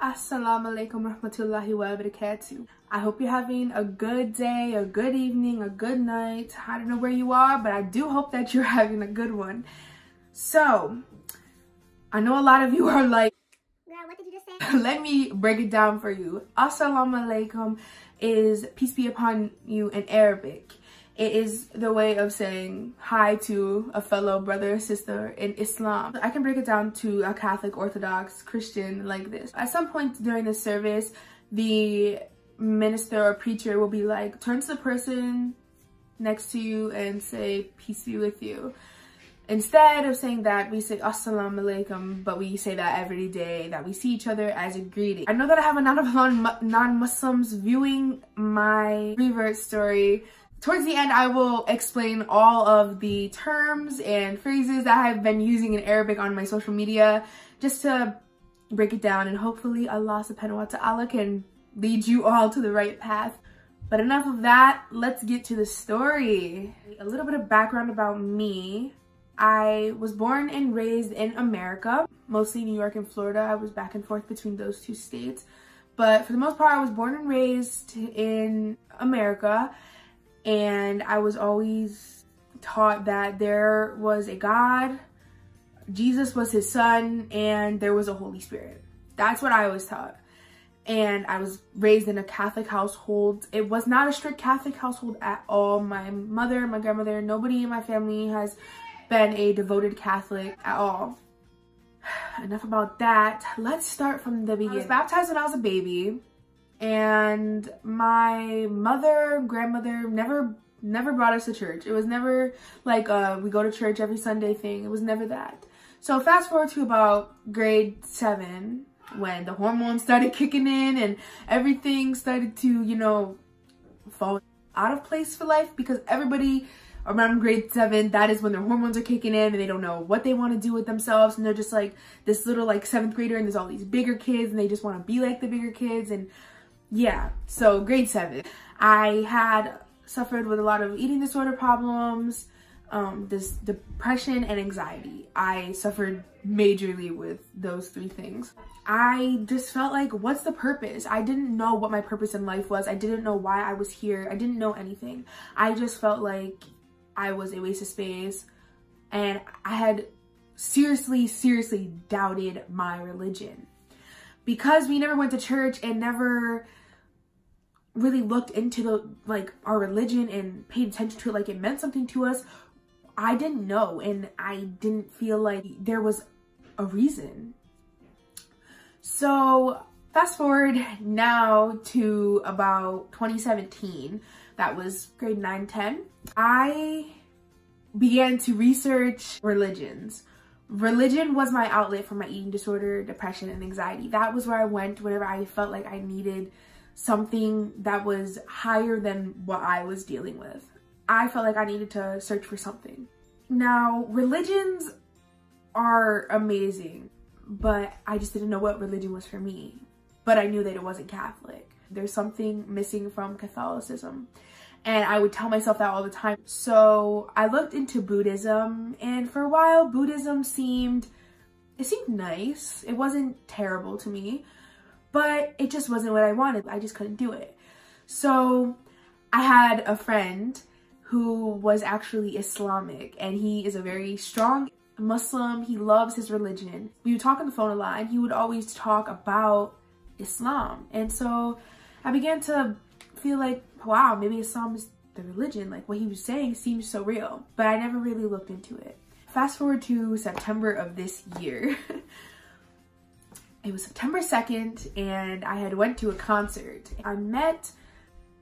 Assalamu alaikum rahmatullahi wa barakatuh. I hope you're having a good day, a good evening, a good night. I don't know where you are, but I do hope that you're having a good one. So, I know a lot of you are like, girl, what did you just say? Let me break it down for you. Assalamu alaikum is peace be upon you in Arabic. It is the way of saying hi to a fellow brother or sister in Islam. I can break it down to a Catholic, Orthodox, Christian like this. At some point during the service, the minister or preacher will be like, turn to the person next to you and say, peace be with you. Instead of saying that, we say assalamu alaikum, but we say that every day that we see each other as a greeting. I know that I have a lot of non-Muslims viewing my revert story. Towards the end, I will explain all of the terms and phrases that I've been using in Arabic on my social media, just to break it down, and hopefully Allah subhanahu wa ta'ala can lead you all to the right path. But enough of that, let's get to the story. A little bit of background about me. I was born and raised in America, mostly New York and Florida. I was back and forth between those two states. But for the most part, I was born and raised in America. And I was always taught that there was a God, Jesus was his son, and there was a Holy Spirit. That's what I was taught. And I was raised in a Catholic household. It was not a strict Catholic household at all. My mother, my grandmother, nobody in my family has been a devoted Catholic at all. Enough about that. Let's start from the beginning. I was baptized when I was a baby. And my mother, grandmother never brought us to church. It was never like we go to church every Sunday thing. It was never that. So fast forward to about grade 7, when the hormones started kicking in and everything started to, you know, fall out of place for life, because everybody around grade 7, that is when their hormones are kicking in and they don't know what they want to do with themselves, and they're just like this little like 7th grader, and there's all these bigger kids and they just want to be like the bigger kids. And yeah, so grade 7, I had suffered with a lot of eating disorder problems, this depression and anxiety. I suffered majorly with those 3 things. I just felt like, what's the purpose? I didn't know what my purpose in life was. I didn't know why I was here. I didn't know anything. I just felt like I was a waste of space, and I had seriously doubted my religion. Because we never went to church and never really looked into our religion and paid attention to it like it meant something to us, I didn't know, and I didn't feel like there was a reason. So fast forward now to about 2017, that was grade 9, 10. I began to research religions. Religion was my outlet for my eating disorder, depression, and anxiety. That was where I went whenever I felt like I needed something that was higher than what I was dealing with. I felt like I needed to search for something. Now, religions are amazing, but I just didn't know what religion was for me. But I knew that it wasn't Catholic. There's something missing from Catholicism. And I would tell myself that all the time. So I looked into Buddhism, and for a while, Buddhism seemed nice. It wasn't terrible to me, but it just wasn't what I wanted. I just couldn't do it. So I had a friend who was actually Islamic, and he is a very strong Muslim. He loves his religion. We would talk on the phone a lot, and he would always talk about Islam. And so I began to feel like, wow, maybe Islam is the religion. Like, what he was saying seems so real, but I never really looked into it. Fast forward to September of this year. It was September 2nd, and I had went to a concert. I met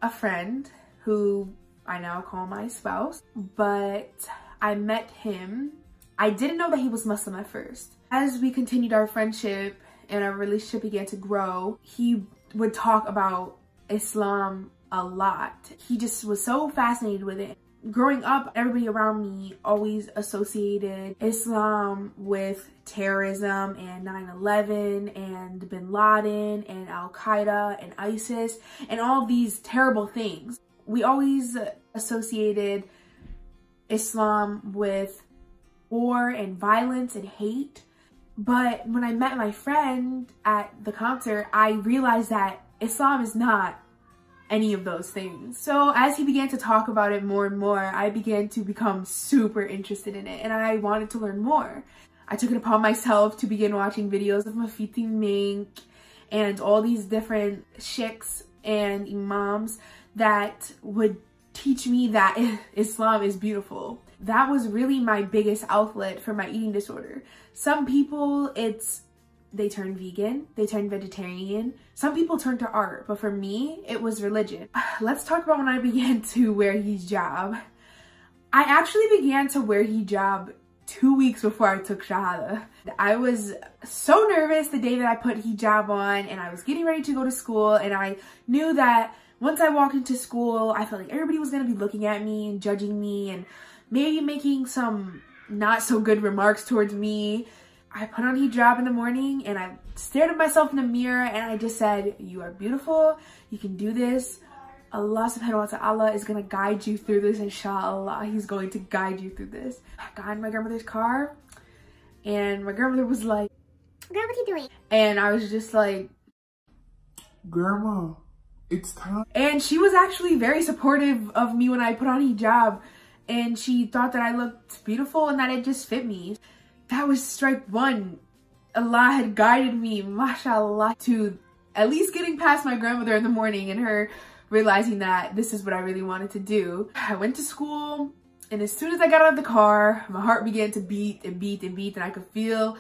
a friend who I now call my spouse, but I met him. I didn't know that he was Muslim at first. As we continued our friendship and our relationship began to grow, he would talk about Islam a lot. He just was so fascinated with it. Growing up, everybody around me always associated Islam with terrorism and 9/11 and Bin Laden and Al-Qaeda and ISIS and all these terrible things. We always associated Islam with war and violence and hate. But when I met my friend at the concert, I realized that Islam is not any of those things. So as he began to talk about it more and more, I began to become super interested in it, and I wanted to learn more. I took it upon myself to begin watching videos of Mufti Mink and all these different sheikhs and imams that would teach me that Islam is beautiful. That was really my biggest outlet for my eating disorder. Some people, they turn vegan, they turn vegetarian. Some people turn to art, but for me, it was religion. Let's talk about when I began to wear hijab. I actually began to wear hijab 2 weeks before I took Shahada. I was so nervous the day that I put hijab on, and I was getting ready to go to school, and I knew that once I walked into school, I felt like everybody was gonna be looking at me and judging me and maybe making some not so good remarks towards me. I put on hijab in the morning and I stared at myself in the mirror and I just said, you are beautiful, you can do this. Allah subhanahu wa ta'ala is gonna guide you through this, inshallah. He's going to guide you through this. I got in my grandmother's car and my grandmother was like, Grandma, what are you doing? And I was just like, Grandma, it's time. And she was actually very supportive of me when I put on hijab, and she thought that I looked beautiful and that it just fit me. That was strike one. Allah had guided me, mashallah, to at least getting past my grandmother in the morning and her realizing that this is what I really wanted to do. I went to school, and as soon as I got out of the car, my heart began to beat and beat and beat, and I could feel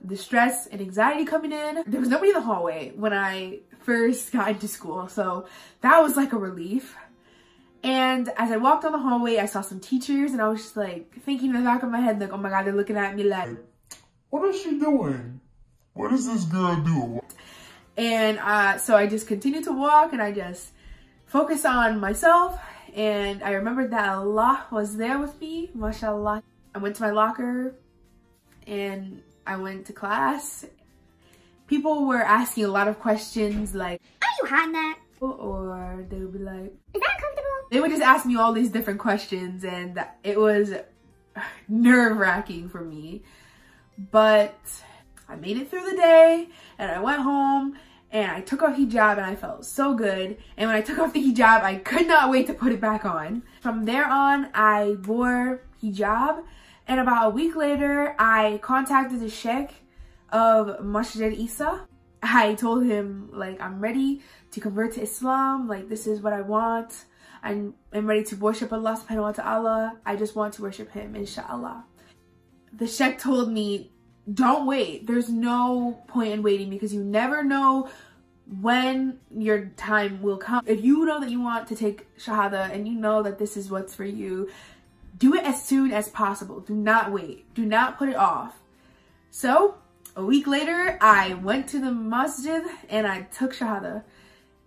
the stress and anxiety coming in. There was nobody in the hallway when I first got into school, so that was like a relief. And as I walked down the hallway, I saw some teachers, and I was just like thinking in the back of my head, like, oh my God, they're looking at me like, what is she doing? What does this girl do? And so I just continued to walk, and I just focused on myself, and I remembered that Allah was there with me, mashallah. I went to my locker, and I went to class. People were asking a lot of questions like, are you hot in that? Or they would be like, is that uncomfortable? They would just ask me all these different questions, and it was nerve-wracking for me. But I made it through the day, and I went home, and I took off hijab, and I felt so good. And when I took off the hijab, I could not wait to put it back on. From there on, I wore hijab, and about a week later, I contacted the sheikh of Masjid Isa. I told him, like, I'm ready to convert to Islam, like, this is what I want. I'm ready to worship Allah subhanahu wa ta'ala. I just want to worship him, inshallah. The sheikh told me, don't wait. There's no point in waiting because you never know when your time will come. If you know that you want to take Shahada and you know that this is what's for you, do it as soon as possible. Do not wait. Do not put it off. So, a week later, I went to the masjid and I took Shahada.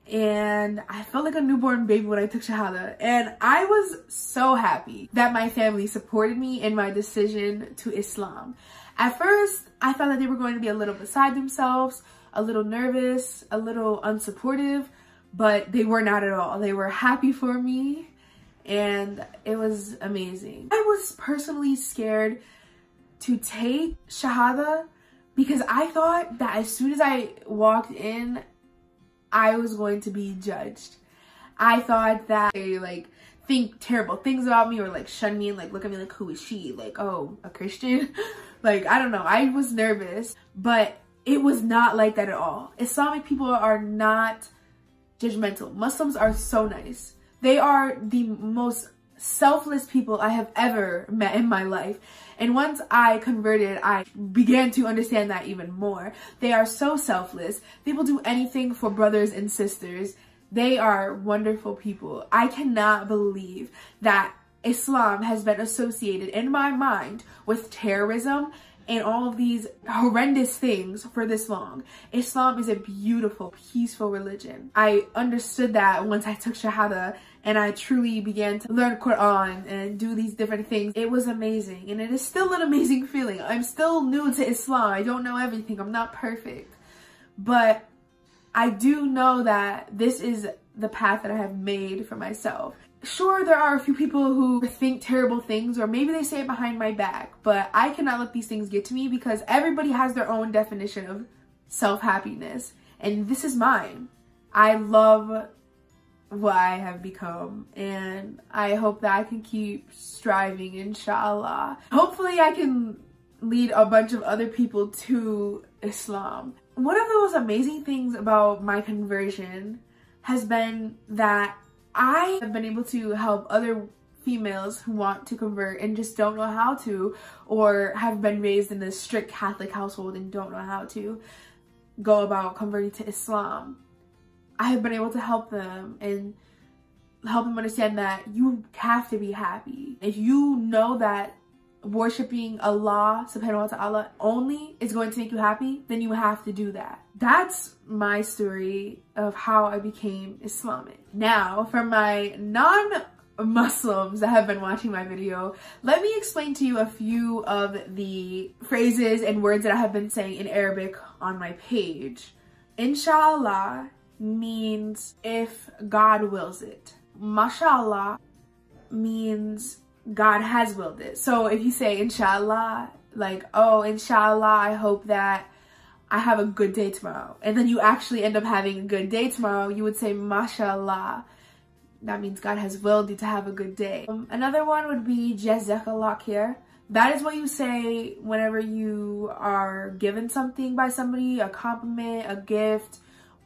And I felt like a newborn baby when I took Shahada. And I was so happy that my family supported me in my decision to Islam. At first, I thought that they were going to be a little beside themselves, a little nervous, a little unsupportive, but they were not at all. They were happy for me, and it was amazing. I was personally scared to take Shahada because I thought that as soon as I walked in, I was going to be judged. I thought that they like think terrible things about me or like shun me and like look at me like, who is she? Like, oh, a Christian? Like, I don't know. I was nervous, but it was not like that at all. Islamic people are not judgmental. Muslims are so nice. They are the most selfless people I have ever met in my life. And once I converted, I began to understand that even more. They are so selfless. They will do anything for brothers and sisters. They are wonderful people. I cannot believe that Islam has been associated in my mind with terrorism and all of these horrendous things for this long. Islam is a beautiful, peaceful religion. I understood that once I took Shahada and I truly began to learn Quran and do these different things. It was amazing, and it is still an amazing feeling. I'm still new to Islam. I don't know everything. I'm not perfect. But I do know that this is the path that I have made for myself. sure, there are a few people who think terrible things, or maybe they say it behind my back, but I cannot let these things get to me because everybody has their own definition of self-happiness, and this is mine. I love what I have become, and I hope that I can keep striving, inshallah. Hopefully I can lead a bunch of other people to Islam. One of the most amazing things about my conversion has been that I have been able to help other females who want to convert and just don't know how to, or have been raised in a strict Catholic household and don't know how to go about converting to Islam. I have been able to help them and help them understand that you have to be happy. If you know that worshiping Allah subhanahu wa ta'ala only is going to make you happy, then you have to do that. That's my story of how I became Islamic. Now, for my non-Muslims that have been watching my video, let me explain to you a few of the phrases and words that I have been saying in Arabic on my page. Inshallah means if God wills it. Mashallah means God has willed it. So if you say inshallah, like, oh, inshallah, I hope that I have a good day tomorrow, and then you actually end up having a good day tomorrow, you would say mashallah. That means God has willed you to have a good day. Another one would be jazakallah khair. That is what you say whenever you are given something by somebody, a compliment, a gift,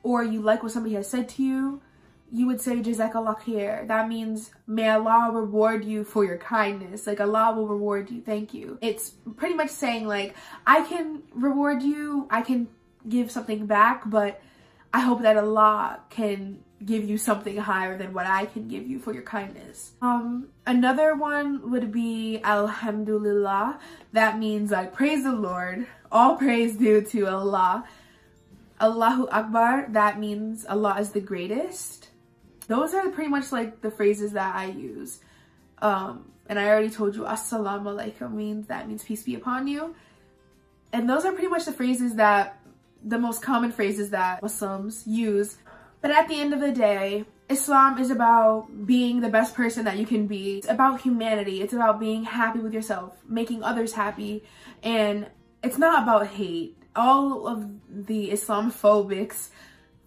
or you like what somebody has said to you. You would say jazakallah khair. That means may Allah reward you for your kindness. Like, Allah will reward you. Thank you. It's pretty much saying, like, I can reward you, I can give something back, but I hope that Allah can give you something higher than what I can give you for your kindness. Another one would be alhamdulillah. That means, like, praise the Lord. All praise due to Allah. Allahu Akbar. That means Allah is the greatest. Those are pretty much like the phrases that I use. And I already told you assalamu alaikum means, that means peace be upon you. And those are pretty much the phrases that, the most common phrases that Muslims use. But at the end of the day, Islam is about being the best person that you can be. It's about humanity. It's about being happy with yourself, making others happy. And it's not about hate. All of the Islamophobics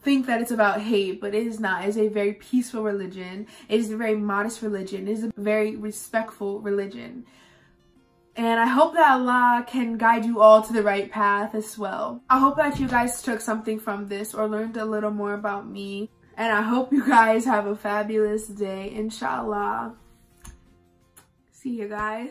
think that it's about hate, but it is not. It's a very peaceful religion. It is a very modest religion. It is a very respectful religion. And I hope that Allah can guide you all to the right path as well. I hope that you guys took something from this or learned a little more about me. And I hope you guys have a fabulous day, inshallah. See you guys.